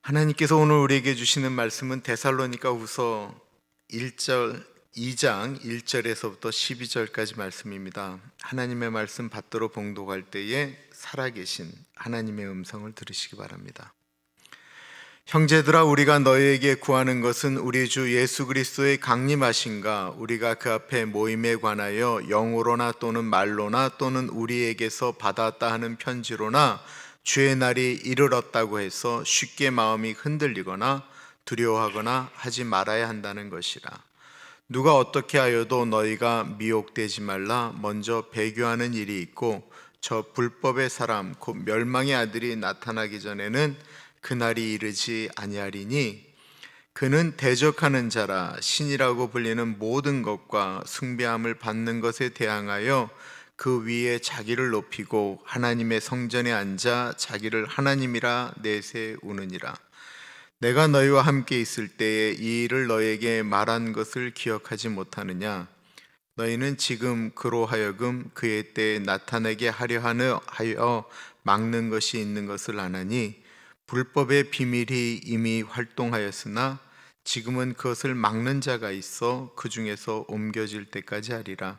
하나님께서 오늘 우리에게 주시는 말씀은 데살로니가후서 2장 1절에서부터 12절까지 말씀입니다. 하나님의 말씀 받들어 봉독할 때에 살아계신 하나님의 음성을 들으시기 바랍니다. 형제들아, 우리가 너희에게 구하는 것은 우리 주 예수 그리스도의 강림하심과 우리가 그 앞에 모임에 관하여 영으로나 또는 말로나 또는 우리에게서 받았다 하는 편지로나 주의 날이 이르렀다고 해서 쉽게 마음이 흔들리거나 두려워하거나 하지 말아야 한다는 것이라. 누가 어떻게 하여도 너희가 미혹되지 말라. 먼저 배교하는 일이 있고 저 불법의 사람 곧 멸망의 아들이 나타나기 전에는 그날이 이르지 아니하리니 그는 대적하는 자라. 신이라고 불리는 모든 것과 숭배함을 받는 것에 대항하여 그 위에 자기를 높이고 하나님의 성전에 앉아 자기를 하나님이라 내세우느니라. 내가 너희와 함께 있을 때에 이 일을 너희에게 말한 것을 기억하지 못하느냐? 너희는 지금 그로 하여금 그의 때에 나타나게 하려 하여 막는 것이 있는 것을 아나니 불법의 비밀이 이미 활동하였으나 지금은 그것을 막는 자가 있어 그 중에서 옮겨질 때까지 하리라.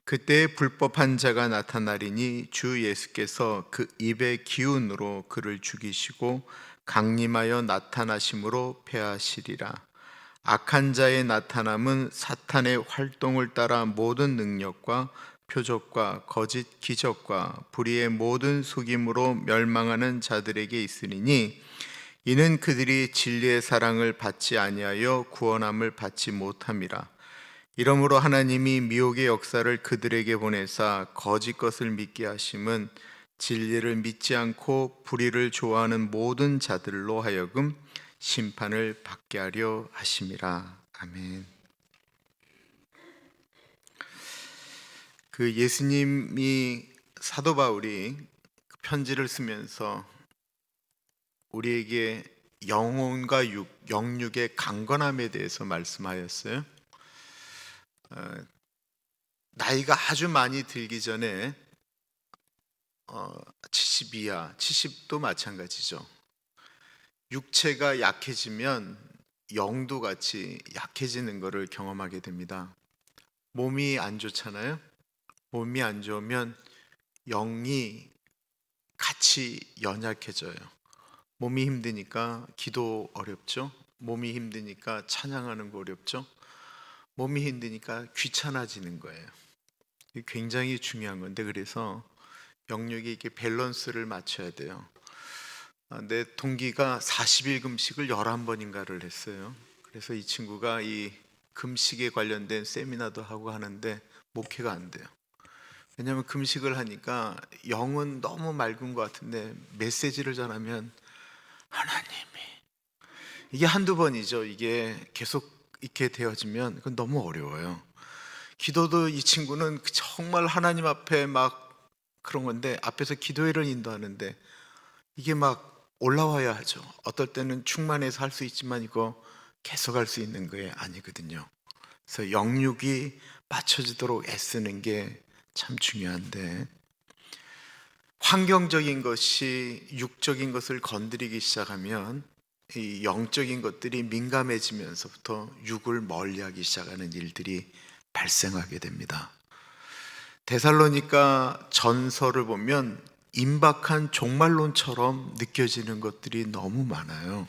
그때 불법한 자가 나타나리니 주 예수께서 그 입의 기운으로 그를 죽이시고 강림하여 나타나심으로 패하시리라. 악한 자의 나타남은 사탄의 활동을 따라 모든 능력과 표적과 거짓 기적과 불의의 모든 속임으로 멸망하는 자들에게 있으리니 이는 그들이 진리의 사랑을 받지 아니하여 구원함을 받지 못함이라. 이러므로 하나님이 미혹의 역사를 그들에게 보내사 거짓 것을 믿게 하심은 진리를 믿지 않고 불의를 좋아하는 모든 자들로 하여금 심판을 받게 하려 하심이라. 아멘. 그 예수님이 사도 바울이 편지를 쓰면서 우리에게 영혼과 영육의 강건함에 대해서 말씀하였어요. 나이가 아주 많이 들기 전에 70 이하, 70도 마찬가지죠. 육체가 약해지면 영도 같이 약해지는 것을 경험하게 됩니다. 몸이 안 좋잖아요. 몸이 안 좋으면 영이 같이 연약해져요. 몸이 힘드니까 기도 어렵죠. 몸이 힘드니까 찬양하는 거 어렵죠. 몸이 힘드니까 귀찮아지는 거예요. 이게 굉장히 중요한 건데, 그래서 영육이 이렇게 밸런스를 맞춰야 돼요. 내 동기가 40일 금식을 11번인가를 했어요. 그래서 이 친구가 이 금식에 관련된 세미나도 하고 하는데 목회가 안 돼요. 왜냐하면 금식을 하니까 영은 너무 맑은 것 같은데 메시지를 전하면 하나님이, 이게 한두 번이죠. 이게 계속 이렇게 되어지면 그건 너무 어려워요. 기도도 이 친구는 정말 하나님 앞에 막 그런 건데 앞에서 기도회를 인도하는데 이게 막 올라와야 하죠. 어떨 때는 충만해서 할 수 있지만 이거 계속 할 수 있는 게 아니거든요. 그래서 영육이 맞춰지도록 애쓰는 게 참 중요한데, 환경적인 것이 육적인 것을 건드리기 시작하면 이 영적인 것들이 민감해지면서부터 육을 멀리하기 시작하는 일들이 발생하게 됩니다. 데살로니가 전서를 보면 임박한 종말론처럼 느껴지는 것들이 너무 많아요.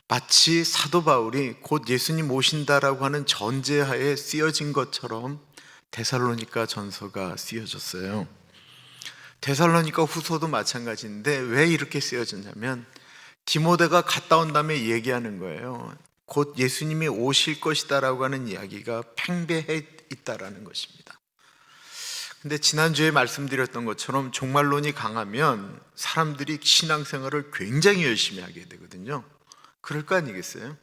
마치 사도 바울이 곧 예수님 오신다라고 하는 전제하에 쓰여진 것처럼 데살로니가 전서가 쓰여졌어요. 데살로니가 후서도 마찬가지인데 왜 이렇게 쓰여졌냐면 디모데가 갔다 온 다음에 얘기하는 거예요. 곧 예수님이 오실 것이다라고 하는 이야기가 팽배해 있다라는 것입니다. 근데 지난주에 말씀드렸던 것처럼 종말론이 강하면 사람들이 신앙생활을 굉장히 열심히 하게 되거든요. 그럴 거 아니겠어요?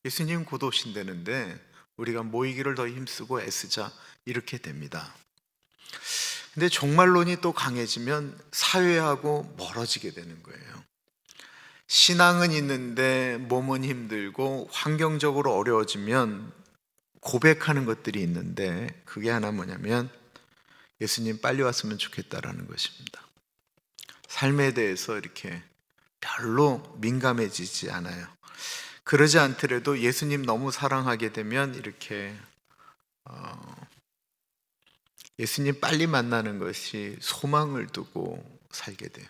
예수님 곧 오신다는데 우리가 모이기를 더 힘쓰고 애쓰자, 이렇게 됩니다. 근데 종말론이 또 강해지면 사회하고 멀어지게 되는 거예요. 신앙은 있는데 몸은 힘들고 환경적으로 어려워지면 고백하는 것들이 있는데 그게 하나 뭐냐면 예수님 빨리 왔으면 좋겠다라는 것입니다. 삶에 대해서 이렇게 별로 민감해지지 않아요. 그러지 않더라도 예수님 너무 사랑하게 되면 이렇게 예수님 빨리 만나는 것이 소망을 두고 살게 돼요.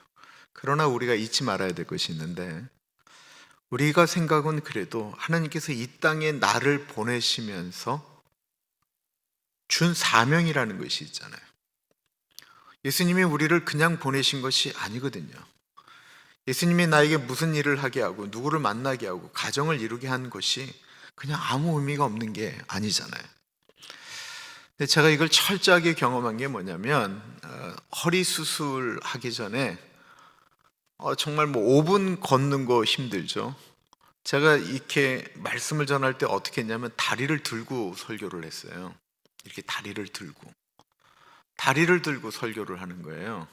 그러나 우리가 잊지 말아야 될 것이 있는데, 우리가 생각은 그래도 하나님께서 이 땅에 나를 보내시면서 준 사명이라는 것이 있잖아요. 예수님이 우리를 그냥 보내신 것이 아니거든요. 예수님이 나에게 무슨 일을 하게 하고 누구를 만나게 하고 가정을 이루게 한 것이 그냥 아무 의미가 없는 게 아니잖아요. 근데 제가 이걸 철저하게 경험한 게 뭐냐면, 허리 수술하기 전에 정말 뭐 5분 걷는 거 힘들죠. 제가 이렇게 말씀을 전할 때 어떻게 했냐면 다리를 들고 설교를 했어요. 이렇게 다리를 들고 설교를 하는 거예요.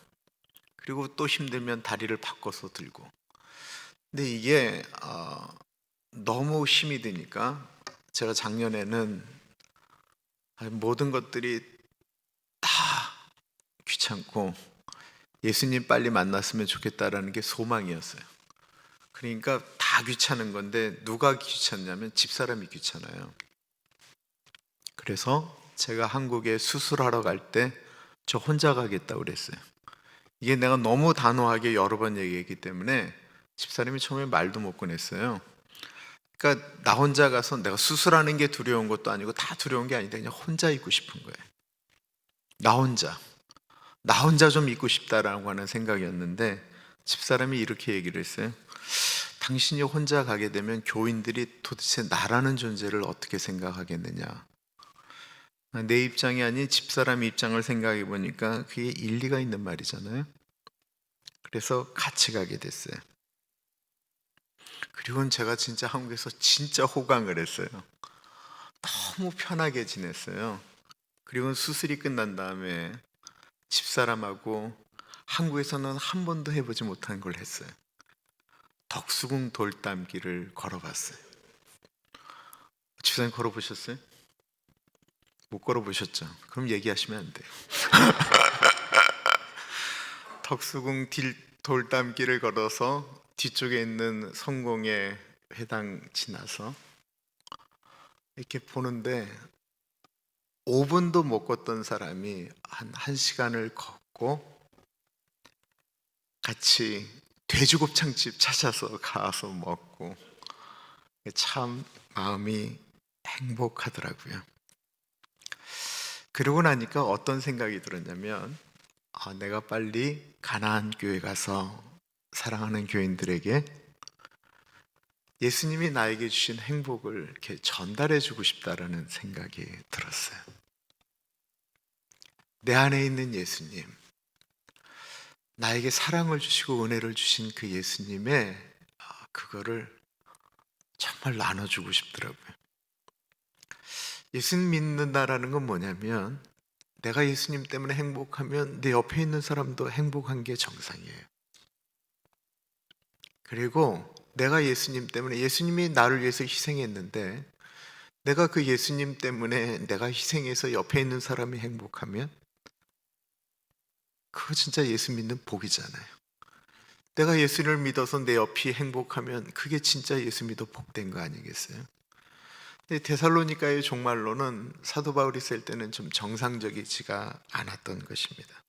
그리고 또 힘들면 다리를 바꿔서 들고. 근데 이게 너무 힘이 드니까 제가 작년에는 모든 것들이 다 귀찮고 예수님 빨리 만났으면 좋겠다라는 게 소망이었어요. 그러니까 다 귀찮은 건데 누가 귀찮냐면 집사람이 귀찮아요. 그래서 제가 한국에 수술하러 갈 때 저 혼자 가겠다고 그랬어요. 이게 내가 너무 단호하게 여러 번 얘기했기 때문에 집사람이 처음에 말도 못 꺼냈어요. 그러니까 나 혼자 가서 내가 수술하는 게 두려운 것도 아니고 다 두려운 게 아닌데 그냥 혼자 있고 싶은 거예요. 나 혼자 좀 있고 싶다라고 하는 생각이었는데 집사람이 이렇게 얘기를 했어요. 당신이 혼자 가게 되면 교인들이 도대체 나라는 존재를 어떻게 생각하겠느냐. 내 입장이 아닌 집사람 입장을 생각해 보니까 그게 일리가 있는 말이잖아요. 그래서 같이 가게 됐어요. 그리고는 제가 진짜 한국에서 진짜 호강을 했어요. 너무 편하게 지냈어요. 그리고 수술이 끝난 다음에 집사람하고 한국에서는 한 번도 해보지 못한 걸 했어요. 덕수궁 돌담길을 걸어봤어요. 집사님 걸어보셨어요? 못 걸어보셨죠? 그럼 얘기하시면 안 돼요. 덕수궁 돌담길을 걸어서 뒤쪽에 있는 성공의 회당 지나서 이렇게 보는데 5분도 못 걷던 사람이 한 1시간을 걷고 같이 돼지곱창집 찾아서 가서 먹고 참 마음이 행복하더라고요. 그러고 나니까 어떤 생각이 들었냐면 내가 빨리 가나안 교회 가서 사랑하는 교인들에게 예수님이 나에게 주신 행복을 이렇게 전달해 주고 싶다라는 생각이 들었어요. 내 안에 있는 예수님, 나에게 사랑을 주시고 은혜를 주신 그 예수님의 그거를 정말 나눠주고 싶더라고요. 예수님 믿는다라는 건 뭐냐면 내가 예수님 때문에 행복하면 내 옆에 있는 사람도 행복한 게 정상이에요. 그리고 내가 예수님 때문에, 예수님이 나를 위해서 희생했는데 내가 그 예수님 때문에 내가 희생해서 옆에 있는 사람이 행복하면 그거 진짜 예수 믿는 복이잖아요. 내가 예수를 믿어서 내 옆이 행복하면 그게 진짜 예수 믿어 복된 거 아니겠어요? 근데 데살로니가의 종말로는 사도 바울이 쓸 때는 좀 정상적이지가 않았던 것입니다.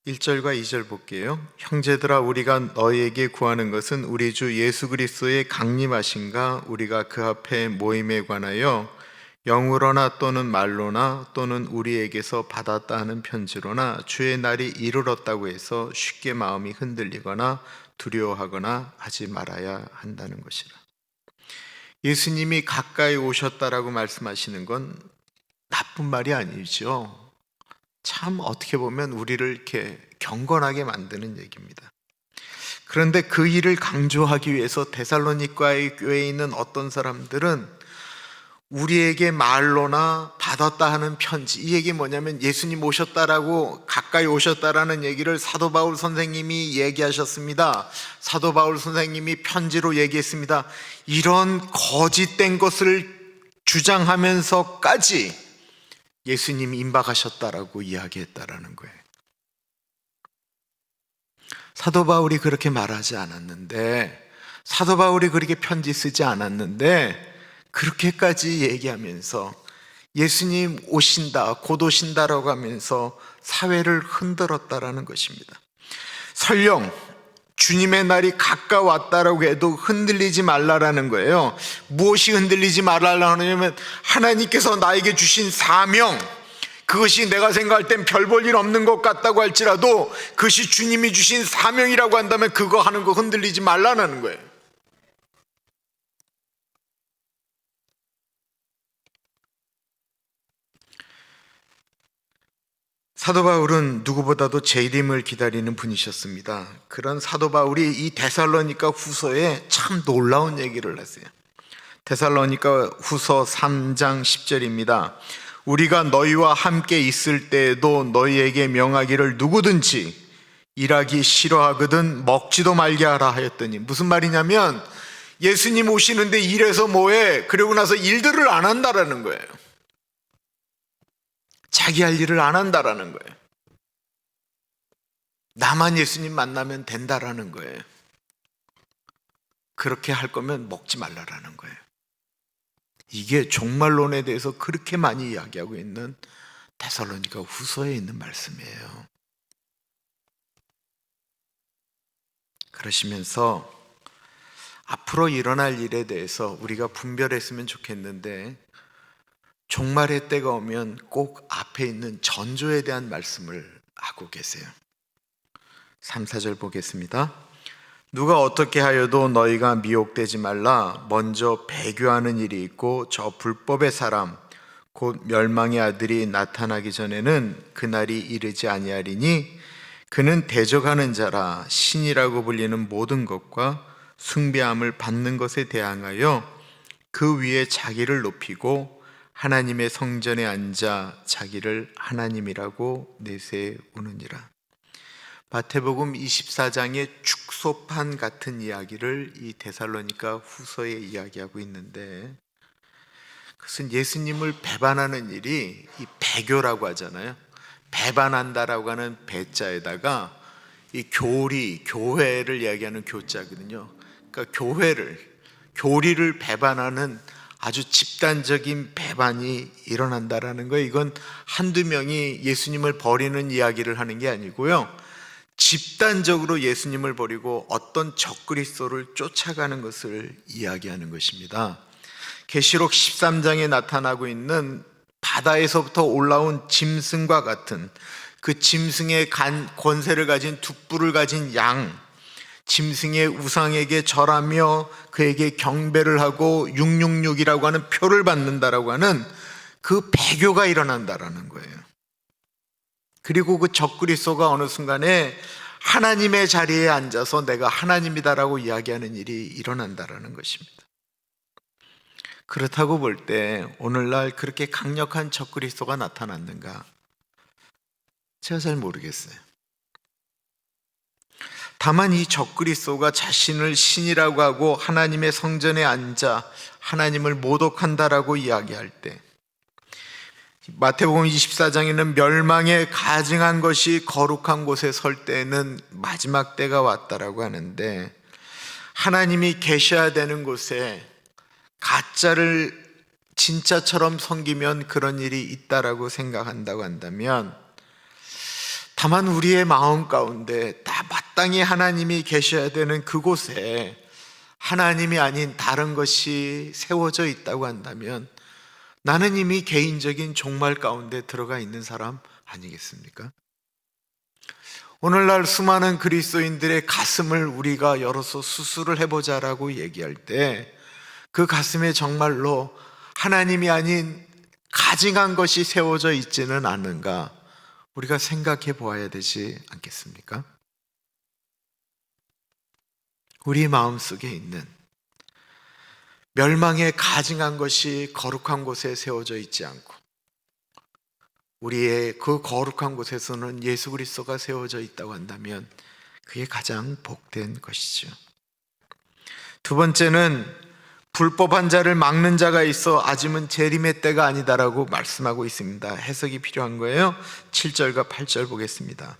1절과 2절 볼게요. 형제들아, 우리가 너희에게 구하는 것은 우리 주 예수 그리스도의 강림하심과 우리가 그 앞에 모임에 관하여 영으로나 또는 말로나 또는 우리에게서 받았다 하는 편지로나 주의 날이 이르렀다고 해서 쉽게 마음이 흔들리거나 두려워하거나 하지 말아야 한다는 것이라. 예수님이 가까이 오셨다라고 말씀하시는 건 나쁜 말이 아니죠. 참 어떻게 보면 우리를 이렇게 경건하게 만드는 얘기입니다. 그런데 그 일을 강조하기 위해서 데살로니가의 교회에 있는 어떤 사람들은 우리에게 말로나 받았다 하는 편지, 이 얘기 뭐냐면 예수님 오셨다라고, 가까이 오셨다라는 얘기를 사도 바울 선생님이 얘기하셨습니다. 사도 바울 선생님이 편지로 얘기했습니다. 이런 거짓된 것을 주장하면서까지 예수님이 임박하셨다라고 이야기했다라는 거예요. 사도 바울이 그렇게 말하지 않았는데, 사도 바울이 그렇게 편지 쓰지 않았는데 그렇게까지 얘기하면서 예수님 오신다, 곧 오신다라고 하면서 사회를 흔들었다라는 것입니다. 설령 주님의 날이 가까웠다라고 해도 흔들리지 말라라는 거예요. 무엇이 흔들리지 말라라고 하냐면 하나님께서 나에게 주신 사명, 그것이 내가 생각할 땐 별 볼 일 없는 것 같다고 할지라도 그것이 주님이 주신 사명이라고 한다면 그거 하는 거 흔들리지 말라는 거예요. 사도 바울은 누구보다도 재림을 기다리는 분이셨습니다. 그런 사도 바울이 이 데살로니가 후서에 참 놀라운 얘기를 했어요. 데살로니가 후서 3장 10절입니다. 우리가 너희와 함께 있을 때에도 너희에게 명하기를 누구든지 일하기 싫어하거든 먹지도 말게 하라 하였더니, 무슨 말이냐면 예수님 오시는데 일해서 뭐해? 그러고 나서 일들을 안 한다라는 거예요. 자기 할 일을 안 한다라는 거예요. 나만 예수님 만나면 된다라는 거예요. 그렇게 할 거면 먹지 말라라는 거예요. 이게 종말론에 대해서 그렇게 많이 이야기하고 있는 데살로니가 후서에 있는 말씀이에요. 그러시면서 앞으로 일어날 일에 대해서 우리가 분별했으면 좋겠는데, 종말의 때가 오면 꼭 앞에 있는 전조에 대한 말씀을 하고 계세요. 3, 4절 보겠습니다. 누가 어떻게 하여도 너희가 미혹되지 말라. 먼저 배교하는 일이 있고 저 불법의 사람 곧 멸망의 아들이 나타나기 전에는 그날이 이르지 아니하리니 그는 대적하는 자라. 신이라고 불리는 모든 것과 숭배함을 받는 것에 대항하여 그 위에 자기를 높이고 하나님의 성전에 앉아 자기를 하나님이라고 내세우느니라. 마태복음 24장의 축소판 같은 이야기를 이 데살로니가 후서에 이야기하고 있는데, 그것은 예수님을 배반하는 일이 이 배교라고 하잖아요. 배반한다라고 하는 배자에다가 이 교회를 이야기하는 교자거든요. 그러니까 교리를 배반하는 아주 집단적인 배반이 일어난다라는 거예요. 이건 한두 명이 예수님을 버리는 이야기를 하는 게 아니고요, 집단적으로 예수님을 버리고 어떤 적그리스도를 쫓아가는 것을 이야기하는 것입니다. 계시록 13장에 나타나고 있는 바다에서부터 올라온 짐승과 같은, 그 짐승의 권세를 가진 둑불을 가진 양, 짐승의 우상에게 절하며 그에게 경배를 하고 666이라고 하는 표를 받는다라고 하는 그 배교가 일어난다라는 거예요. 그리고 그 적그리스도가 어느 순간에 하나님의 자리에 앉아서 내가 하나님이다라고 이야기하는 일이 일어난다라는 것입니다. 그렇다고 볼 때 오늘날 그렇게 강력한 적그리스도가 나타났는가? 제가 잘 모르겠어요. 다만 이 적그리스도가 자신을 신이라고 하고 하나님의 성전에 앉아 하나님을 모독한다라고 이야기할 때, 마태복음 24장에는 멸망에 가증한 것이 거룩한 곳에 설 때에는 마지막 때가 왔다라고 하는데, 하나님이 계셔야 되는 곳에 가짜를 진짜처럼 섬기면 그런 일이 있다라고 생각한다고 한다면, 다만 우리의 마음 가운데 다 마땅히 하나님이 계셔야 되는 그곳에 하나님이 아닌 다른 것이 세워져 있다고 한다면 나는 이미 개인적인 종말 가운데 들어가 있는 사람 아니겠습니까? 오늘날 수많은 그리스도인들의 가슴을 우리가 열어서 수술을 해보자라고 얘기할 때 그 가슴에 정말로 하나님이 아닌 가증한 것이 세워져 있지는 않은가 우리가 생각해 보아야 되지 않겠습니까? 우리 마음속에 있는 멸망에 가증한 것이 거룩한 곳에 세워져 있지 않고 우리의 그 거룩한 곳에서는 예수 그리스도가 세워져 있다고 한다면 그게 가장 복된 것이죠. 두 번째는 불법한 자를 막는 자가 있어 아직은 재림의 때가 아니다라고 말씀하고 있습니다. 해석이 필요한 거예요. 7절과 8절 보겠습니다.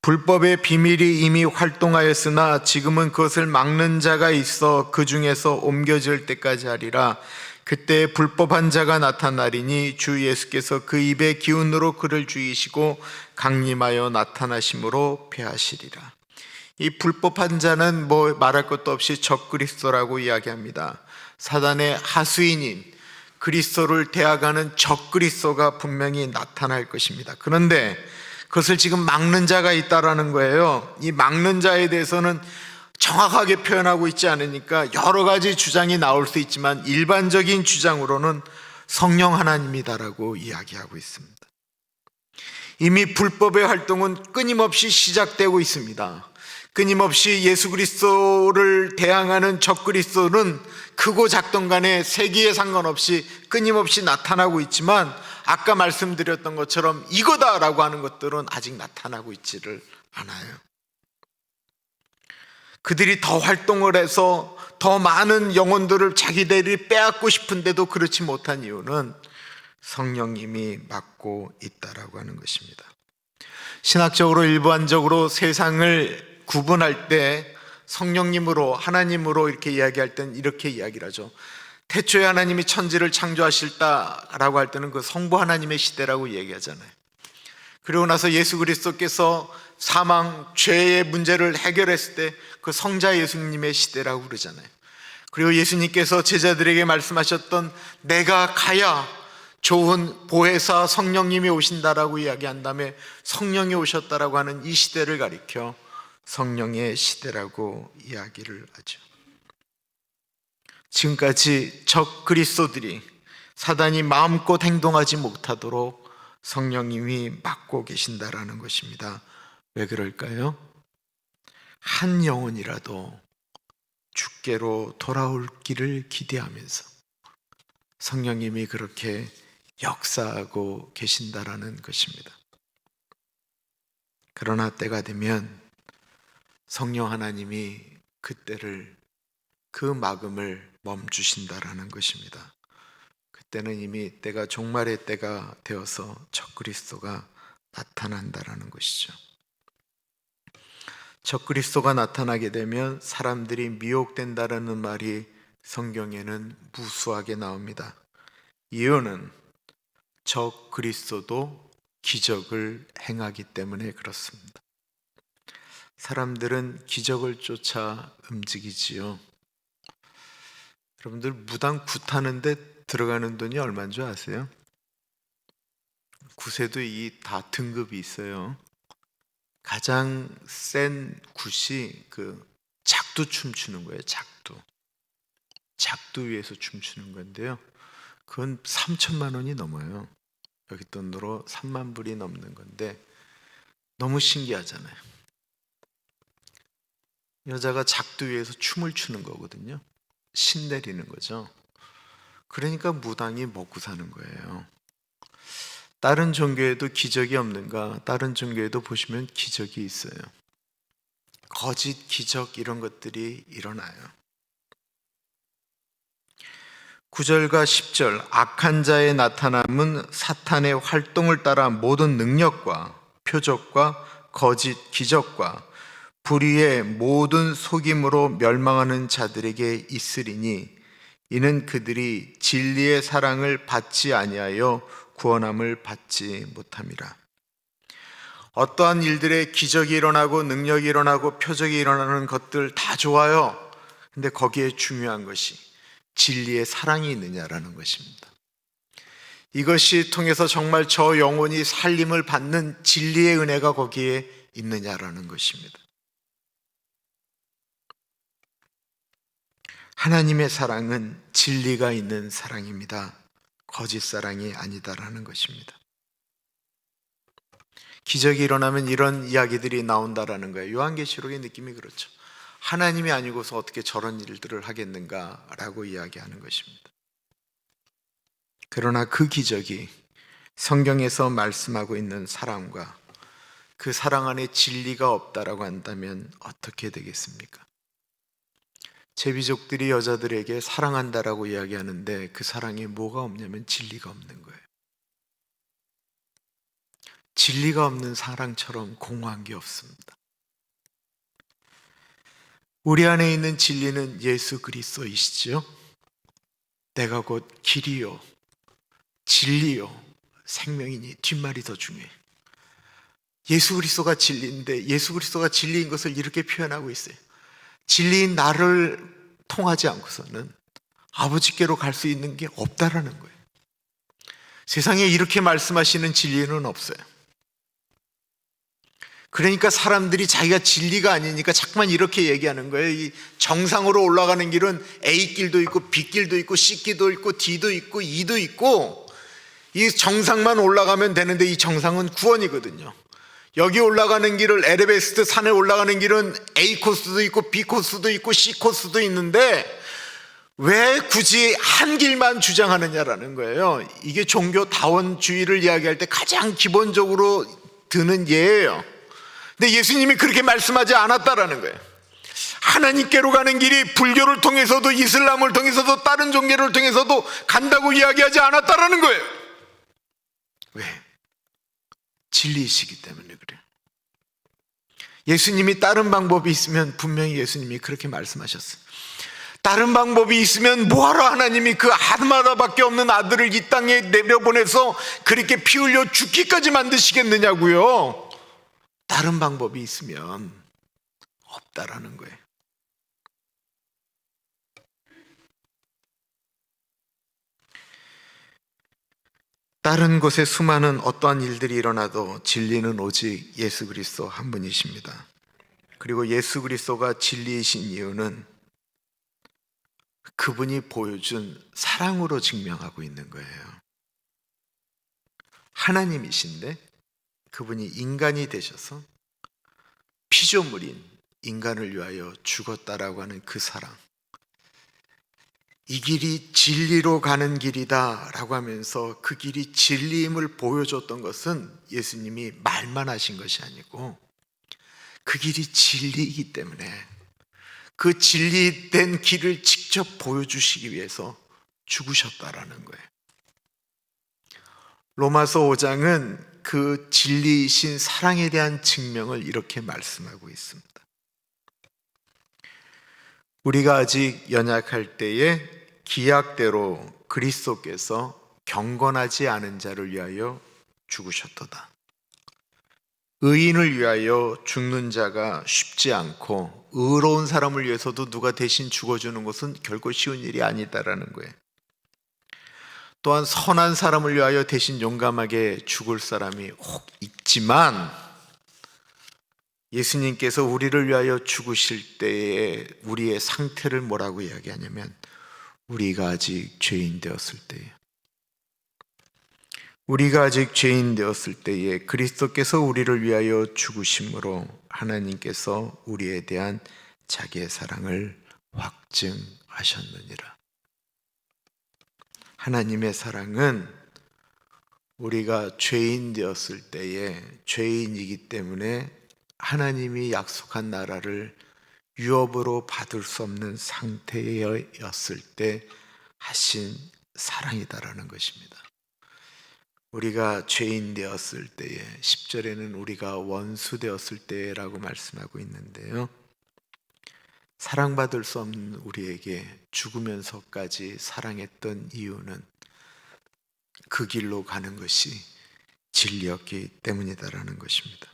불법의 비밀이 이미 활동하였으나 지금은 그것을 막는 자가 있어 그 중에서 옮겨질 때까지 하리라. 그때 불법한 자가 나타나리니 주 예수께서 그 입의 기운으로 그를 죽이시고 강림하여 나타나심으로 패하시리라. 이 불법한 자는 뭐 말할 것도 없이 적그리스도라고 이야기합니다. 사단의 하수인인 그리스도를 대항하는 적그리스도가 분명히 나타날 것입니다. 그런데 그것을 지금 막는 자가 있다라는 거예요. 이 막는 자에 대해서는 정확하게 표현하고 있지 않으니까 여러 가지 주장이 나올 수 있지만 일반적인 주장으로는 성령 하나님이다라고 이야기하고 있습니다. 이미 불법의 활동은 끊임없이 시작되고 있습니다. 끊임없이 예수 그리스도를 대항하는 적그리스도는 크고 작던 간에 세기에 상관없이 끊임없이 나타나고 있지만 아까 말씀드렸던 것처럼 이거다라고 하는 것들은 아직 나타나고 있지를 않아요. 그들이 더 활동을 해서 더 많은 영혼들을 자기들이 빼앗고 싶은데도 그렇지 못한 이유는 성령님이 막고 있다라고 하는 것입니다. 신학적으로 일반적으로 세상을 구분할 때 성령님으로 하나님으로 이렇게 이야기할 때는 이렇게 이야기를 하죠. 태초에 하나님이 천지를 창조하실다라고 할 때는 그 성부 하나님의 시대라고 얘기하잖아요. 그리고 나서 예수 그리스도께서 사망, 죄의 문제를 해결했을 때 그 성자 예수님의 시대라고 그러잖아요. 그리고 예수님께서 제자들에게 말씀하셨던 내가 가야 좋은 보혜사 성령님이 오신다라고 이야기한 다음에 성령이 오셨다라고 하는 이 시대를 가리켜 성령의 시대라고 이야기를 하죠. 지금까지 적 그리스도들이 사단이 마음껏 행동하지 못하도록 성령님이 막고 계신다라는 것입니다. 왜 그럴까요? 한 영혼이라도 주께로 돌아올 길을 기대하면서 성령님이 그렇게 역사하고 계신다라는 것입니다. 그러나 때가 되면 성령 하나님이 그때를 그 막음을 멈추신다라는 것입니다. 그때는 이미 때가 종말의 때가 되어서 적그리스도가 나타난다라는 것이죠. 적그리스도가 나타나게 되면 사람들이 미혹된다라는 말이 성경에는 무수하게 나옵니다. 이유는 적그리스도도 기적을 행하기 때문에 그렇습니다. 사람들은 기적을 쫓아 움직이지요. 여러분들 무당 굿하는데 들어가는 돈이 얼마인 줄 아세요? 굿에도 이 다 등급이 있어요. 가장 센 굿이 그 작두 춤추는 거예요. 작두 위에서 춤추는 건데요. 그건 3천만 원이 넘어요. 여기 돈으로 3만 불이 넘는 건데 너무 신기하잖아요. 여자가 작두 위에서 춤을 추는 거거든요. 신내리는 거죠. 그러니까 무당이 먹고 사는 거예요. 다른 종교에도 기적이 없는가? 다른 종교에도 보시면 기적이 있어요. 거짓 기적 이런 것들이 일어나요. 9절과 10절 악한 자의 나타남은 사탄의 활동을 따라 모든 능력과 표적과 거짓 기적과 불의의 모든 속임으로 멸망하는 자들에게 있으리니 이는 그들이 진리의 사랑을 받지 아니하여 구원함을 받지 못함이라. 어떠한 일들에 기적이 일어나고 능력이 일어나고 표적이 일어나는 것들 다 좋아요. 근데 거기에 중요한 것이 진리의 사랑이 있느냐라는 것입니다. 이것이 통해서 정말 저 영혼이 살림을 받는 진리의 은혜가 거기에 있느냐라는 것입니다. 하나님의 사랑은 진리가 있는 사랑입니다. 거짓 사랑이 아니다라는 것입니다. 기적이 일어나면 이런 이야기들이 나온다라는 거예요. 요한계시록의 느낌이 그렇죠. 하나님이 아니고서 어떻게 저런 일들을 하겠는가라고 이야기하는 것입니다. 그러나 그 기적이 성경에서 말씀하고 있는 사랑과 그 사랑 안에 진리가 없다라고 한다면 어떻게 되겠습니까? 제비족들이 여자들에게 사랑한다라고 이야기하는데 그 사랑에 뭐가 없냐면 진리가 없는 거예요. 진리가 없는 사랑처럼 공허한 게 없습니다. 우리 안에 있는 진리는 예수 그리스도이시지요. 내가 곧 길이요 진리요 생명이니 뒷말이 더 중요해요. 예수 그리스도가 진리인데 예수 그리스도가 진리인 것을 이렇게 표현하고 있어요. 진리인 나를 통하지 않고서는 아버지께로 갈 수 있는 게 없다라는 거예요. 세상에 이렇게 말씀하시는 진리는 없어요. 그러니까 사람들이 자기가 진리가 아니니까 자꾸만 이렇게 얘기하는 거예요. 이 정상으로 올라가는 길은 A길도 있고 B길도 있고 C길도 있고 D도 있고 E도 있고, 이 정상만 올라가면 되는데 이 정상은 구원이거든요. 여기 올라가는 길을, 에베레스트 산에 올라가는 길은 A 코스도 있고 B 코스도 있고 C 코스도 있는데 왜 굳이 한 길만 주장하느냐라는 거예요. 이게 종교다원주의를 이야기할 때 가장 기본적으로 드는 예예요. 근데 예수님이 그렇게 말씀하지 않았다라는 거예요. 하나님께로 가는 길이 불교를 통해서도 이슬람을 통해서도 다른 종교를 통해서도 간다고 이야기하지 않았다라는 거예요. 왜? 진리이시기 때문에 그래요. 예수님이 다른 방법이 있으면 분명히 예수님이 그렇게 말씀하셨어요. 다른 방법이 있으면 뭐하러 하나님이 그 하나밖에 없는 아들을 이 땅에 내려보내서 그렇게 피 흘려 죽기까지 만드시겠느냐고요. 다른 방법이 있으면 없다라는 거예요. 다른 곳에 수많은 어떠한 일들이 일어나도 진리는 오직 예수 그리스도 한 분이십니다. 그리고 예수 그리스도가 진리이신 이유는 그분이 보여준 사랑으로 증명하고 있는 거예요. 하나님이신데 그분이 인간이 되셔서 피조물인 인간을 위하여 죽었다라고 하는 그 사랑, 이 길이 진리로 가는 길이다 라고 하면서 그 길이 진리임을 보여줬던 것은 예수님이 말만 하신 것이 아니고 그 길이 진리이기 때문에 그 진리된 길을 직접 보여주시기 위해서 죽으셨다라는 거예요. 로마서 5장은 그 진리이신 사랑에 대한 증명을 이렇게 말씀하고 있습니다. 우리가 아직 연약할 때에 기약대로 그리스도께서 경건하지 않은 자를 위하여 죽으셨도다. 의인을 위하여 죽는 자가 쉽지 않고 의로운 사람을 위해서도 누가 대신 죽어주는 것은 결코 쉬운 일이 아니다라는 거예요. 또한 선한 사람을 위하여 대신 용감하게 죽을 사람이 혹 있지만 예수님께서 우리를 위하여 죽으실 때에 우리의 상태를 뭐라고 이야기하냐면 우리가 아직 죄인 되었을 때에, 우리가 아직 죄인 되었을 때에 그리스도께서 우리를 위하여 죽으심으로 하나님께서 우리에 대한 자기의 사랑을 확증하셨느니라. 하나님의 사랑은 우리가 죄인 되었을 때에 죄인이기 때문에 하나님이 약속한 나라를 유업으로 받을 수 없는 상태였을 때 하신 사랑이다라는 것입니다. 우리가 죄인 되었을 때에, 10절에는 우리가 원수 되었을 때라고 말씀하고 있는데요, 사랑받을 수 없는 우리에게 죽으면서까지 사랑했던 이유는 그 길로 가는 것이 진리였기 때문이다라는 것입니다.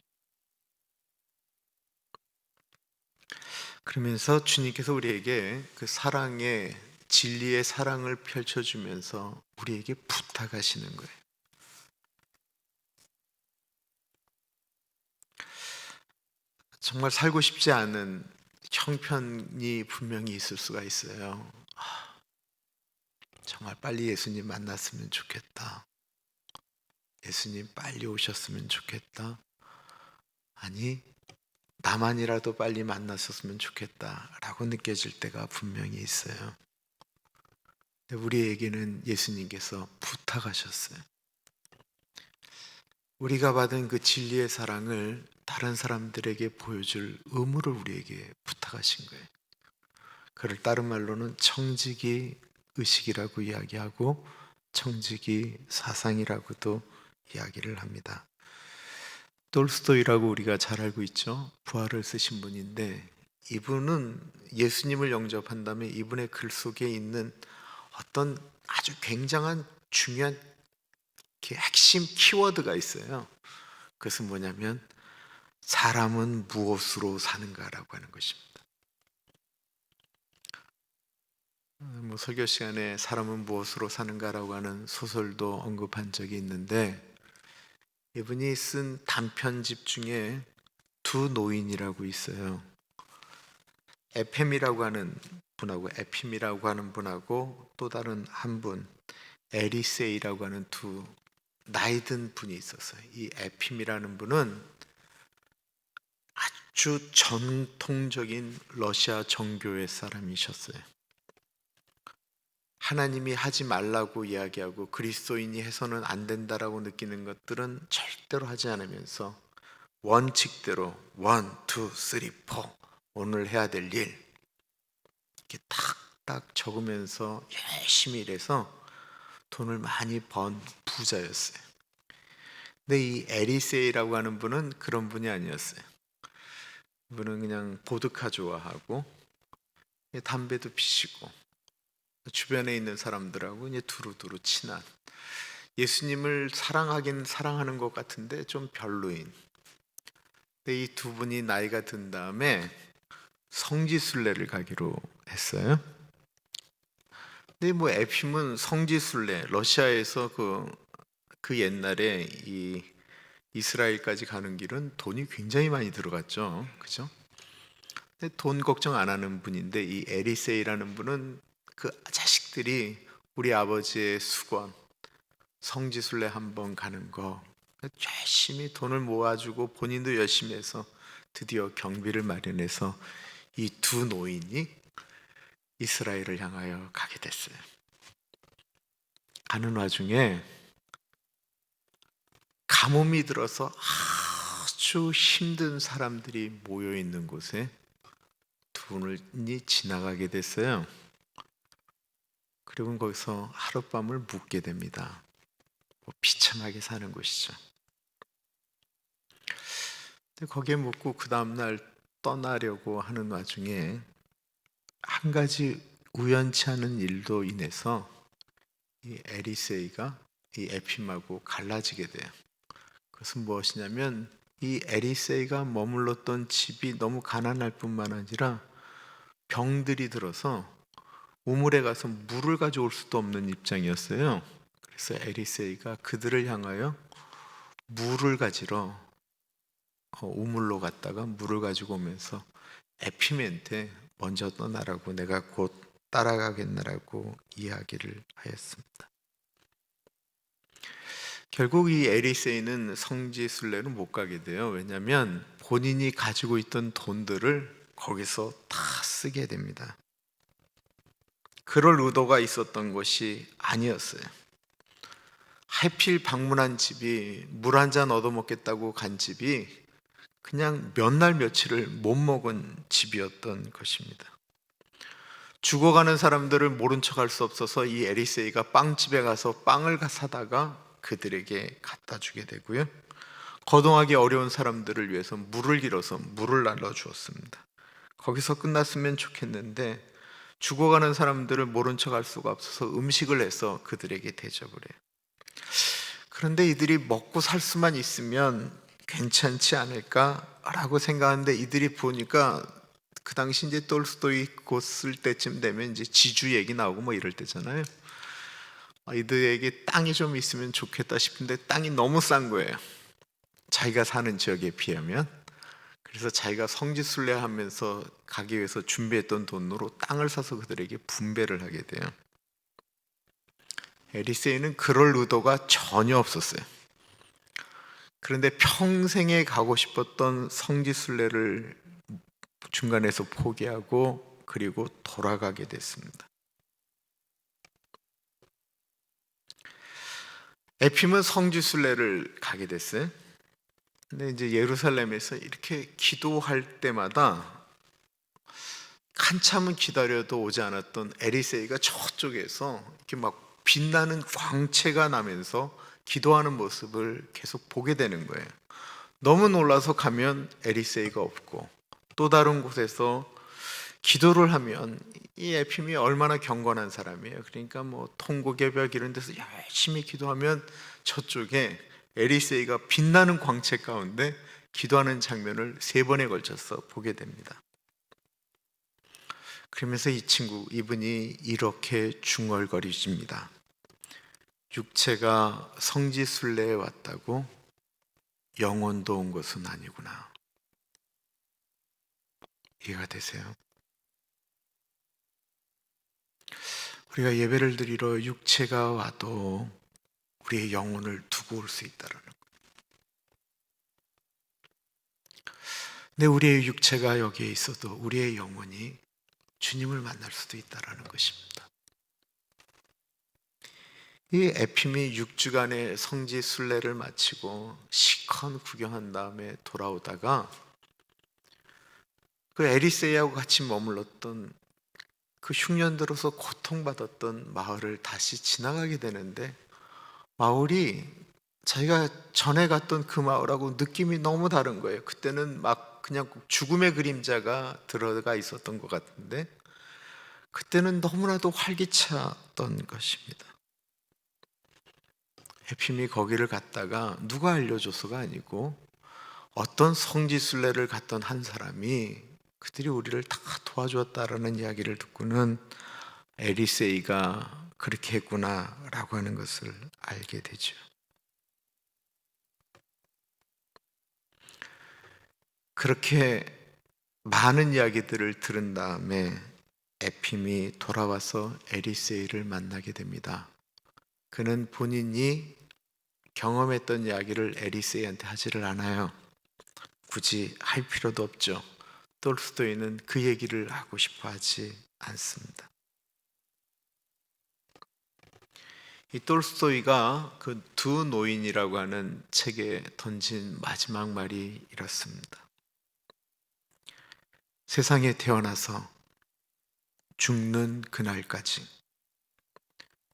그러면서 주님께서 우리에게 그 사랑의, 진리의 사랑을 펼쳐주면서 우리에게 부탁하시는 거예요. 정말 살고 싶지 않은 형편이 분명히 있을 수가 있어요. 정말 빨리 예수님 만났으면 좋겠다. 예수님 빨리 오셨으면 좋겠다. 아니, 나만이라도 빨리 만났었으면 좋겠다라고 느껴질 때가 분명히 있어요. 근데 우리에게는 예수님께서 부탁하셨어요. 우리가 받은 그 진리의 사랑을 다른 사람들에게 보여줄 의무를 우리에게 부탁하신 거예요. 그를 다른 말로는 청지기 의식이라고 이야기하고 청지기 사상이라고도 이야기를 합니다. 톨스토이라고 우리가 잘 알고 있죠. 부활을 쓰신 분인데 이분은 예수님을 영접한 다음에 이분의 글 속에 있는 어떤 아주 굉장한 중요한 핵심 키워드가 있어요. 그것은 뭐냐면 사람은 무엇으로 사는가라고 하는 것입니다. 설교 시간에 사람은 무엇으로 사는가라고 하는 소설도 언급한 적이 있는데 이분이 쓴 단편집 중에 두 노인이라고 있어요. 에팸이라고 하는 분하고 에핌이라고 하는 분하고 또 다른 한 분 에리세이라고 하는 두 나이 든 분이 있었어요. 이 에핌이라는 분은 아주 전통적인 러시아 정교회 사람이셨어요. 하나님이 하지 말라고 이야기하고 그리스도인이 해서는 안 된다라고 느끼는 것들은 절대로 하지 않으면서 원칙대로 1, 2, 3, 4 오늘 해야 될 일 이렇게 딱딱 적으면서 열심히 일해서 돈을 많이 번 부자였어요. 근데 이 에리세이라고 하는 분은 그런 분이 아니었어요. 이분은 그냥 보드카 좋아하고 담배도 피시고 주변에 있는 사람들하고 이제 두루두루 친한, 예수님을 사랑하긴 사랑하는 것 같은데 좀 별로인. 근데 이 두 분이 나이가 든 다음에 성지순례를 가기로 했어요. 근데 뭐 에핌은 성지순례, 러시아에서 그 옛날에 이 이스라엘까지 가는 길은 돈이 굉장히 많이 들어갔죠, 그죠? 근데 돈 걱정 안 하는 분인데 이 에리세이라는 분은 그 자식들이 우리 아버지의 수건 성지순례 한번 가는 거 열심히 돈을 모아주고 본인도 열심히 해서 드디어 경비를 마련해서 이 두 노인이 이스라엘을 향하여 가게 됐어요. 가는 와중에 가뭄이 들어서 아주 힘든 사람들이 모여 있는 곳에 두 분이 지나가게 됐어요. 그리고 거기서 하룻밤을 묵게 됩니다. 비참하게 사는 곳이죠. 거기에 묵고 그 다음날 떠나려고 하는 와중에 한 가지 우연치 않은 일로 인해서 이 에리세이가 이 에핌하고 갈라지게 돼요. 그것은 무엇이냐면 이 에리세이가 머물렀던 집이 너무 가난할 뿐만 아니라 병들이 들어서 우물에 가서 물을 가져올 수도 없는 입장이었어요. 그래서 에리세이가 그들을 향하여 물을 가지러 우물로 갔다가 물을 가지고 오면서 에피멘한테 먼저 떠나라고, 내가 곧 따라가겠느라고 이야기를 하였습니다. 결국 이 에리세이는 성지순례를 못 가게 돼요. 왜냐하면 본인이 가지고 있던 돈들을 거기서 다 쓰게 됩니다. 그럴 의도가 있었던 것이 아니었어요. 하필 방문한 집이 물 한 잔 얻어먹겠다고 간 집이 그냥 몇 날 며칠을 못 먹은 집이었던 것입니다. 죽어가는 사람들을 모른 척할 수 없어서 이 에리세이가 빵집에 가서 빵을 사다가 그들에게 갖다 주게 되고요, 거동하기 어려운 사람들을 위해서 물을 길어서 물을 날라 주었습니다. 거기서 끝났으면 좋겠는데 죽어가는 사람들을 모른 척할 수가 없어서 음식을 해서 그들에게 대접을 해요. 그런데 이들이 먹고 살 수만 있으면 괜찮지 않을까라고 생각하는데 이들이 보니까 그 당시 이제 톨스토이 곧 쓸 때쯤 되면 이제 지주 얘기 나오고 뭐 이럴 때잖아요. 이들에게 땅이 좀 있으면 좋겠다 싶은데 땅이 너무 싼 거예요, 자기가 사는 지역에 비하면. 그래서 자기가 성지순례하면서 가기 위해서 준비했던 돈으로 땅을 사서 그들에게 분배를 하게 돼요. 에리세이는 그럴 의도가 전혀 없었어요. 그런데 평생에 가고 싶었던 성지순례를 중간에서 포기하고 그리고 돌아가게 됐습니다. 에핌은 성지순례를 가게 됐어요. 근데 이제 예루살렘에서 이렇게 기도할 때마다 한참은 기다려도 오지 않았던 에리세이가 저쪽에서 이렇게 막 빛나는 광채가 나면서 기도하는 모습을 계속 보게 되는 거예요. 너무 놀라서 가면 에리세이가 없고, 또 다른 곳에서 기도를 하면 이 에핌이 얼마나 경건한 사람이에요. 그러니까 뭐 통곡개벽 이런 데서 열심히 기도하면 저쪽에 에리세이가 빛나는 광채 가운데 기도하는 장면을 3번에 걸쳐서 보게 됩니다. 그러면서 이분이 이렇게 중얼거리십니다. 육체가 성지순례에 왔다고 영혼도 온 것은 아니구나. 이해가 되세요? 우리가 예배를 드리러 육체가 와도 우리의 영혼을 두고 올 수 있다는 거예요. 근데 우리의 육체가 여기에 있어도 우리의 영혼이 주님을 만날 수도 있다는 것입니다. 이 에핌이 6주간의 성지 순례를 마치고 시컨 구경한 다음에 돌아오다가 그 에리세이하고 같이 머물렀던 그 흉년 들어서 고통받았던 마을을 다시 지나가게 되는데, 마을이 자기가 전에 갔던 그 마을하고 느낌이 너무 다른 거예요. 그때는 막 그냥 죽음의 그림자가 들어가 있었던 것 같은데, 그때는 너무나도 활기찼던 것입니다. 에핌이 거기를 갔다가 누가 알려줘서가 아니고 어떤 성지순례를 갔던 한 사람이 그들이 우리를 다 도와주었다라는 이야기를 듣고는 에리세이가 그렇게 했구나라고 하는 것을 알게 되죠. 그렇게 많은 이야기들을 들은 다음에 에핌이 돌아와서 에리세이를 만나게 됩니다. 그는 본인이 경험했던 이야기를 에리세이한테 하지를 않아요. 굳이 할 필요도 없죠. 톨스토이는 그 얘기를 하고 싶어 하지 않습니다. 이 톨스토이가 그 두 노인이라고 하는 책에 던진 마지막 말이 이렇습니다. 세상에 태어나서 죽는 그날까지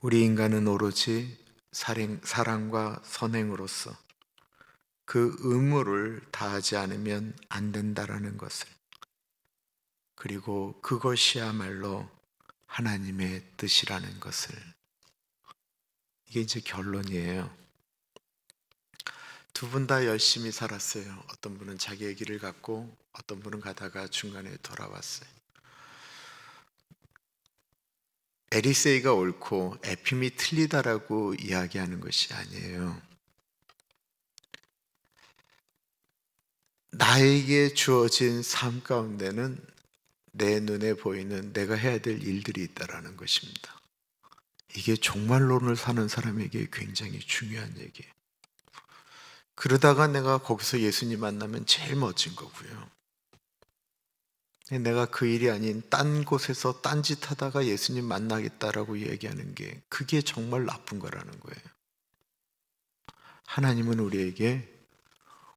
우리 인간은 오로지 사랑과 선행으로서 그 의무를 다하지 않으면 안 된다라는 것을, 그리고 그것이야말로 하나님의 뜻이라는 것을. 이게 이제 결론이에요. 두 분 다 열심히 살았어요. 어떤 분은 자기의 길을 갔고 어떤 분은 가다가 중간에 돌아왔어요. 에리세이가 옳고 에핌이 틀리다라고 이야기하는 것이 아니에요. 나에게 주어진 삶 가운데는 내 눈에 보이는 내가 해야 될 일들이 있다라는 것입니다. 이게 종말론을 사는 사람에게 굉장히 중요한 얘기예요. 그러다가 내가 거기서 예수님 만나면 제일 멋진 거고요. 내가 그 일이 아닌 딴 곳에서 딴짓 하다가 예수님 만나겠다라고 얘기하는 게, 그게 정말 나쁜 거라는 거예요. 하나님은 우리에게